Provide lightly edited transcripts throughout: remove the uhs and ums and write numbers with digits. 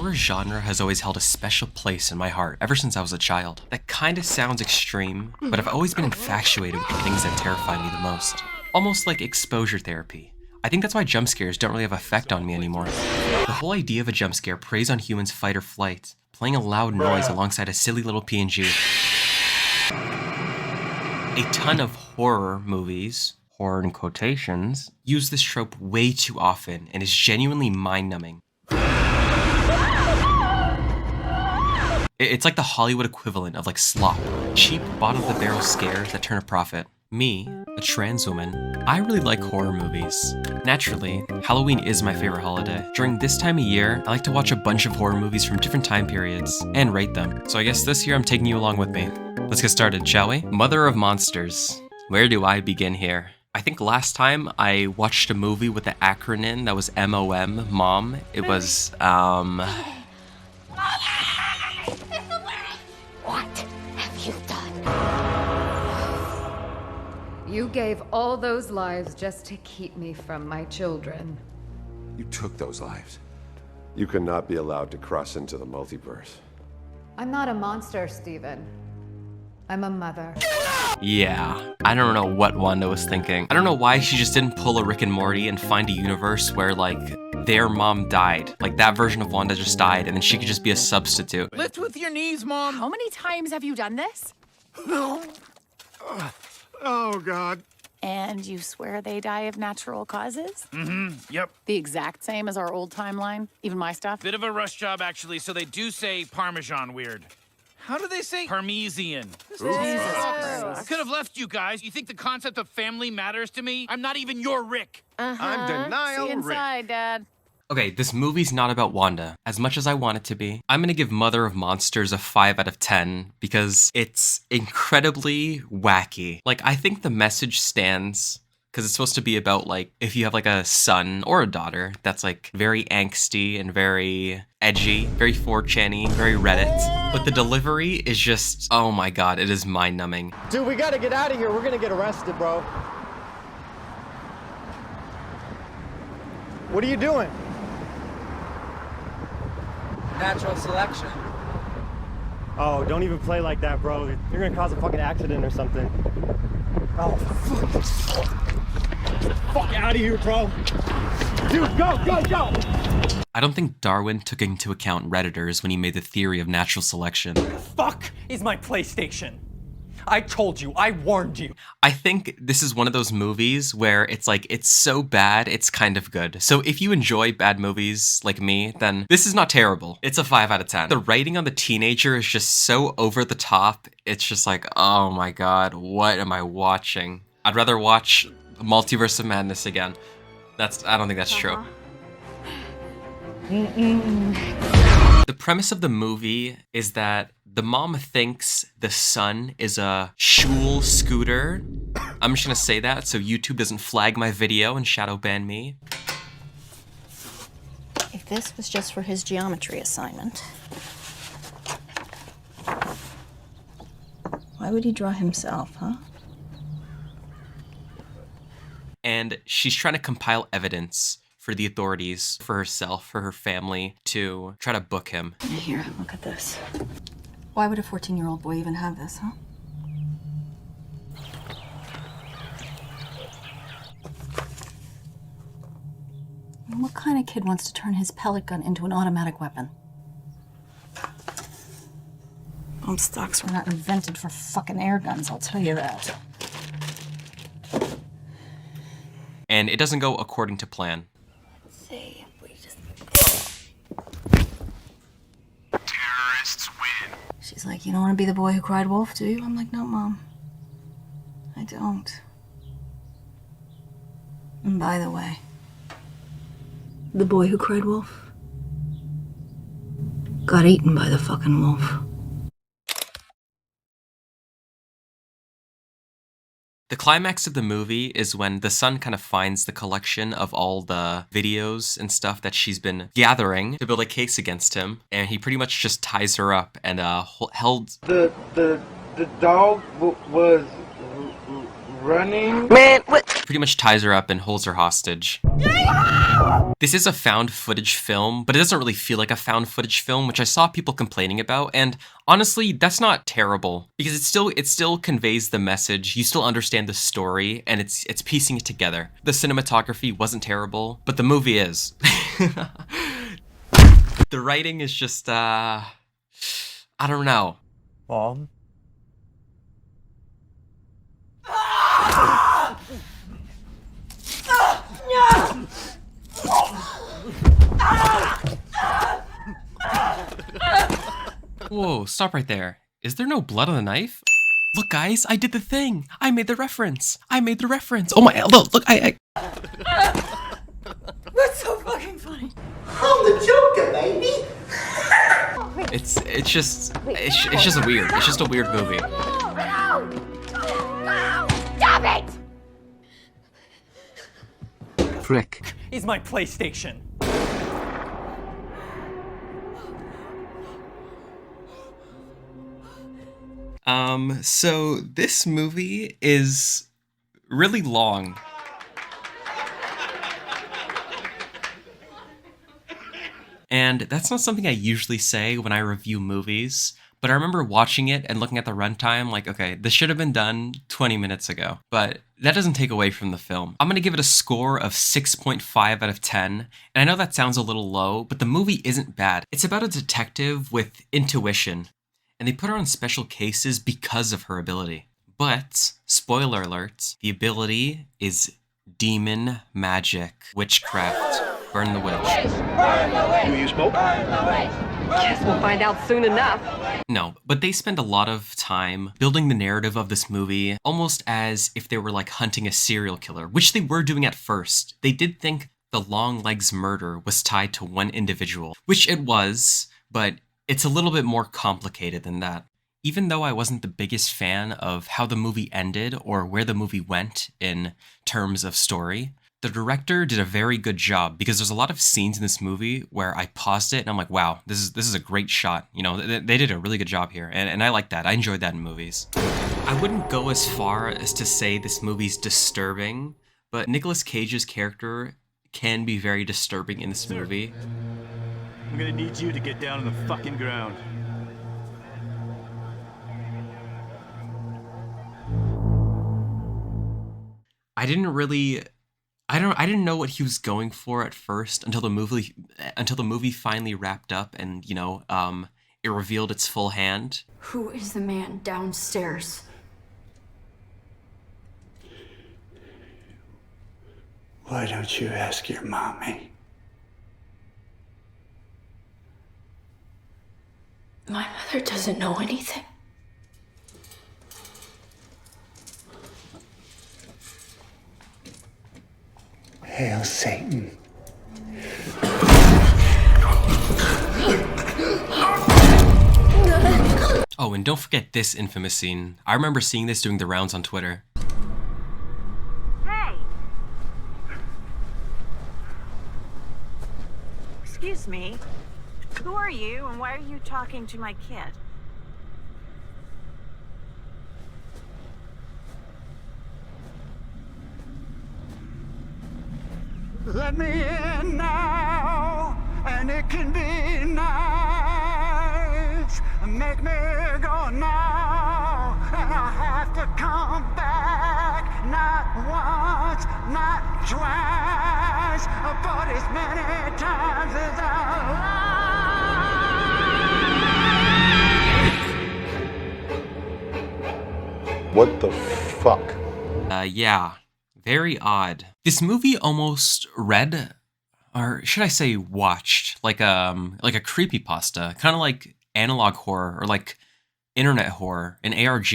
horror genre has always held a special place in my heart ever since I was a child. That kinda sounds extreme, but I've always been infatuated with the things that terrify me the most. Almost like exposure therapy. I think that's why jump scares don't really have effect on me anymore. The whole idea of a jump scare preys on humans' fight or flight, playing a loud noise alongside a silly little PNG. A ton of horror movies, horror in quotations, use this trope way too often and is genuinely mind-numbing. It's like the Hollywood equivalent of like slop. Cheap, bottom-of-the-barrel scares that turn a profit. Me, a trans woman, I really like horror movies. Naturally, Halloween is my favorite holiday. During this time of year, I like to watch a bunch of horror movies from different time periods and rate them. So I guess this year I'm taking you along with me. Let's get started, shall we? Mother of Monsters. Where do I begin here? I think last time I watched a movie with the acronym that was MOM, Mom. It was, What have you done? You gave all those lives just to keep me from my children. You took those lives. You cannot be allowed to cross into the multiverse. I'm not a monster, Steven. I'm a mother. yeah. I don't know what Wanda was thinking. I don't know why she just didn't pull a Rick and Morty and find a universe where, like, their mom died. Like, that version of Wanda just died, and then she could just be a substitute. Lift with your knees, Mom. How many times have you done this? No. Oh, God. And you swear they die of natural causes? Yep. The exact same as our old timeline? Even my stuff? Bit of a rush job, actually, so they do say Parmesan weird. How do they say Parmesan? I could have left you guys. You think the concept of family matters to me? I'm not even your Rick. I'm Denial See inside, Dad. Okay, this movie's not about Wanda, as much as I want it to be. I'm gonna give Mother of Monsters a 5 out of 10 because it's incredibly wacky. Like, I think the message stands because it's supposed to be about, like, if you have, like, a son or a daughter that's, like, very angsty and very edgy, very 4chan-y, very Reddit. But the delivery is just, oh my god, it is mind-numbing. Dude, we gotta get out of here. We're gonna get arrested, bro. What are you doing? Natural selection. Oh, don't even play like that, bro. You're gonna cause a fucking accident or something. Oh, fuck. Get the fuck out of here, bro. Dude, go, go, go! I don't think Darwin took into account Redditors when he made the theory of natural selection. Fuck is my PlayStation. I told you, I warned you. I think this is one of those movies where it's like, it's so bad, it's kind of good. So if you enjoy bad movies like me, then this is not terrible. It's a 5 out of 10. The writing on the teenager is just so over the top. It's just like, oh my god, what am I watching? I'd rather watch Multiverse of Madness again. I don't think that's true. The premise of the movie is that the mom thinks the son is a Schul scooter. I'm just gonna say that so YouTube doesn't flag my video and shadow ban me. If this was just for his geometry assignment, why would he draw himself, huh? And she's trying to compile evidence for the authorities, for herself, for her family, to try to book him. Here, look at this. Why would a 14-year-old boy even have this, huh? And what kind of kid wants to turn his pellet gun into an automatic weapon? Bomb stocks were not invented for fucking air guns, I'll tell you that. And it doesn't go according to plan. Let's see if we just... Terrorists win. She's like, you don't want to be the boy who cried wolf, do you? I'm like, no, Mom. I don't. And by the way, the boy who cried wolf got eaten by the fucking wolf. The climax of the movie is when the son kind of finds the collection of all the videos and stuff that she's been gathering to build a case against him, and he pretty much just ties her up and held... The dog was running. Man, what? pretty much ties her up and holds her hostage. This is a found footage film, but it doesn't really feel like a found footage film, which I saw people complaining about, and honestly, that's not terrible, because it still conveys the message, you still understand the story, and it's piecing it together. The cinematography wasn't terrible, but the movie is. The writing is just, I don't know. Mom? Whoa, stop right there. Is there no blood on the knife? Look, guys, I did the thing. I made the reference. Oh my, look, I... That's so fucking funny. I'm the Joker, baby. It's just weird. It's just a weird movie. Stop it! Frick. Is my PlayStation. So this movie is really long. And that's not something I usually say when I review movies, but I remember watching it and looking at the runtime like, okay, this should have been done 20 minutes ago, but that doesn't take away from the film. I'm gonna give it a score of 6.5 out of 10, and I know that sounds a little low, but the movie isn't bad. It's about a detective with intuition, and they put her on special cases because of her ability. But, spoiler alert, the ability is demon magic, witchcraft. Burn the witch. Do you smoke? Guess we'll find out soon enough. No, but they spend a lot of time building the narrative of this movie almost as if they were like hunting a serial killer, which they were doing at first. They did think the Longlegs murder was tied to one individual, which it was, but it's a little bit more complicated than that. Even though I wasn't the biggest fan of how the movie ended or where the movie went in terms of story, the director did a very good job because there's a lot of scenes in this movie where I paused it and I'm like, wow, this is a great shot. You know, they did a really good job here, and I like that. I enjoyed that in movies. I wouldn't go as far as to say this movie's disturbing, but Nicolas Cage's character can be very disturbing in this movie. I'm gonna need you to get down on the fucking ground. I didn't know what he was going for at first until the movie finally wrapped up and, you know, it revealed its full hand. Who is the man downstairs? Why don't you ask your mommy? My mother doesn't know anything. Hail Satan. Oh, and don't forget this infamous scene. I remember seeing this doing the rounds on Twitter. Hey! Excuse me. Who are you and why are you talking to my kid? Let me in now, and it can be nice. Make me go now, and I have to come back. Not once, not twice, but as many times as I like. What the fuck? Yeah. Very odd. This movie almost read, or should I say watched, like a creepypasta, kind of like analog horror or like internet horror, an ARG,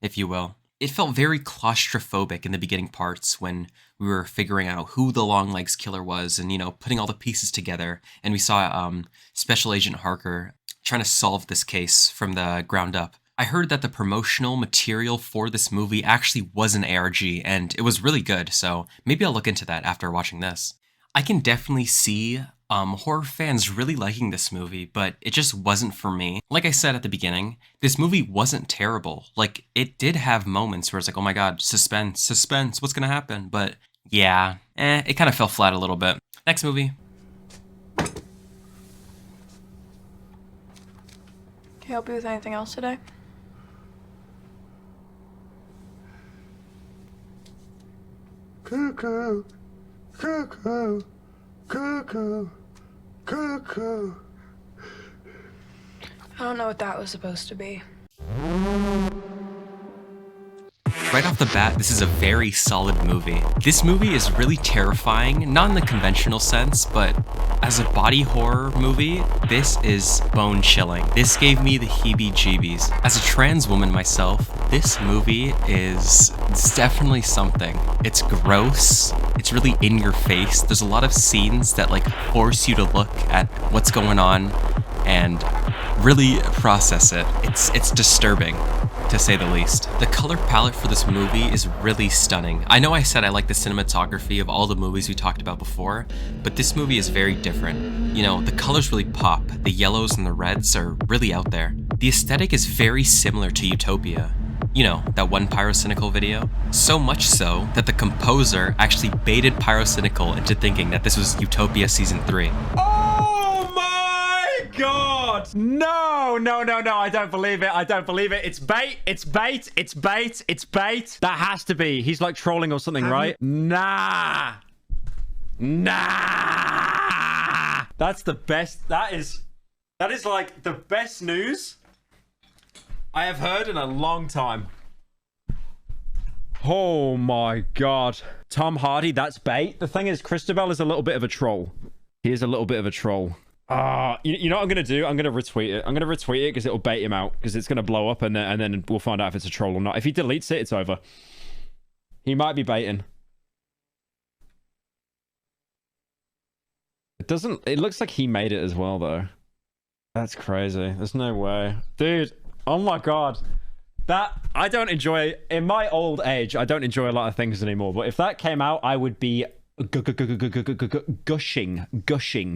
if you will. It felt very claustrophobic in the beginning parts when we were figuring out who the Longlegs killer was and, you know, putting all the pieces together. And we saw Special Agent Harker trying to solve this case from the ground up. I heard that the promotional material for this movie actually was an ARG, and it was really good, so maybe I'll look into that after watching this. I can definitely see horror fans really liking this movie, but it just wasn't for me. Like I said at the beginning, this movie wasn't terrible. Like, it did have moments where it's like, oh my god, suspense, what's gonna happen? But yeah, it kind of fell flat a little bit. Next movie. Can I help you with anything else today? Cuckoo, cuckoo, cuckoo, cuckoo. I don't know what that was supposed to be. Right off the bat, this is a very solid movie. This movie is really terrifying, not in the conventional sense, but as a body horror movie, this is bone-chilling. This gave me the heebie-jeebies. As a trans woman myself, this movie is definitely something. It's gross, it's really in your face. There's a lot of scenes that like force you to look at what's going on and really process it. It's disturbing, to say the least. The color palette for this movie is really stunning. I know I said I like the cinematography of all the movies we talked about before, but this movie is very different. You know, the colors really pop. The yellows and the reds are really out there. The aesthetic is very similar to Utopia. You know, that one Pyrocynical video? So much so that the composer actually baited Pyrocynical into thinking that this was Utopia Season 3. Oh my god! No, no, no, no, I don't believe it. I don't believe it. It's bait. It's bait. It's bait. It's bait. That has to be. He's like trolling or something, right? Nah. Nah. That's the best. That is like the best news I have heard in a long time. Oh my god. Tom Hardy, that's bait. The thing is, Christabel is a little bit of a troll. He is a little bit of a troll. You know what I'm going to do? I'm going to retweet it. I'm going to retweet it because it'll bait him out. Because it's going to blow up and then we'll find out if it's a troll or not. If he deletes it, it's over. He might be baiting. It looks like he made it as well, though. That's crazy. There's no way. Dude, oh my god. I don't enjoy, in my old age, I don't enjoy a lot of things anymore. But if that came out, I would be gushing.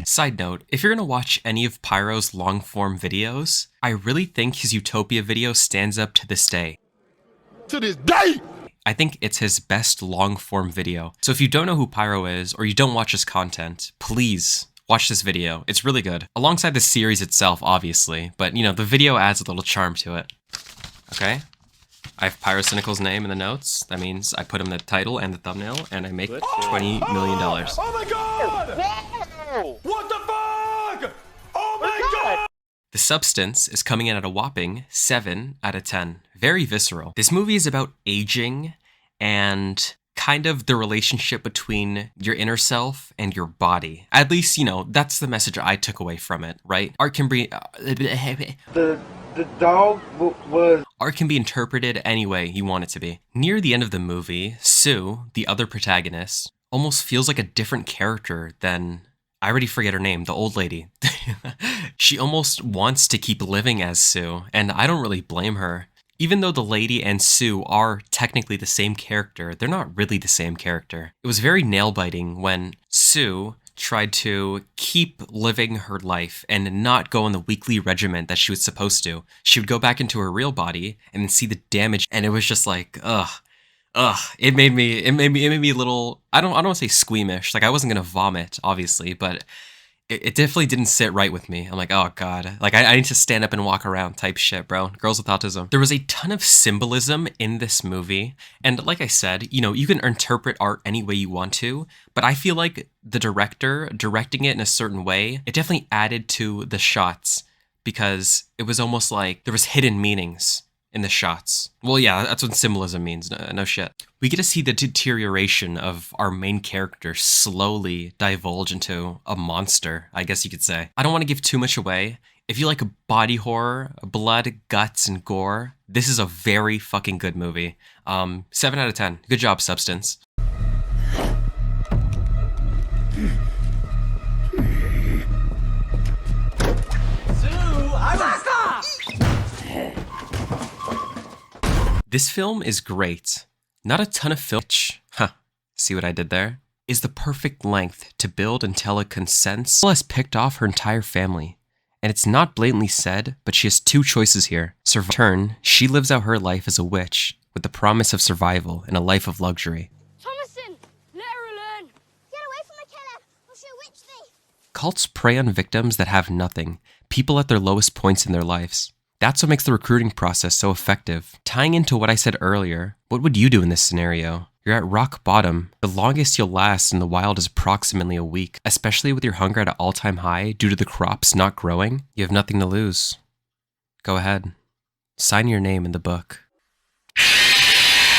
Side note, if you're gonna watch any of Pyro's long-form videos, I really think his Utopia video stands up to this day. To this day! I think it's his best long-form video. So if you don't know who Pyro is, or you don't watch his content, please watch this video. It's really good. Alongside the series itself, obviously, but you know, the video adds a little charm to it. Okay? I have Pyrocynical's name in the notes. That means I put him in the title and the thumbnail, and I make $20 million. Oh my god! Whoa! What the fuck? Oh my god! The Substance is coming in at a whopping 7 out of 10. Very visceral. This movie is about aging and kind of the relationship between your inner self and your body. At least, you know, that's the message I took away from it, right? Art can be... The dog was... Art can be interpreted any way you want it to be. Near the end of the movie, Sue, the other protagonist, almost feels like a different character than... I already forget her name, the old lady. She almost wants to keep living as Sue, and I don't really blame her. Even though the lady and Sue are technically the same character, they're not really the same character. It was very nail-biting when Sue tried to keep living her life and not go on the weekly regimen that she was supposed to. She would go back into her real body and then see the damage, and it was just like, it made me a little, I don't want to say squeamish. Like, I wasn't gonna vomit, obviously, but it definitely didn't sit right with me. I'm like, oh god, like I need to stand up and walk around type shit, bro. Girls with autism. There was a ton of symbolism in this movie, and like I said, you know, you can interpret art any way you want to, but I feel like the director directing it in a certain way, it definitely added to the shots because it was almost like there was hidden meanings in the shots. Well, yeah, that's what symbolism means. No shit. We get to see the deterioration of our main character slowly divulge into a monster, I guess you could say. I don't want to give too much away. If you like body horror, blood, guts, and gore, this is a very fucking good movie. 7 out of 10. Good job, Substance. This film is great. Not a ton of film. Huh. See what I did there? is the perfect length to build until it consents, has picked off her entire family. And it's not blatantly said, but she has two choices here. Turn, she lives out her life as a witch, with the promise of survival and a life of luxury. Thomason, let her alone. Get away from the killer, or she'll witch thee. Cults prey on victims that have nothing, people at their lowest points in their lives. That's what makes the recruiting process so effective. Tying into what I said earlier, what would you do in this scenario? You're at rock bottom. The longest you'll last in the wild is approximately a week, especially with your hunger at an all-time high due to the crops not growing. You have nothing to lose. Go ahead. Sign your name in the book.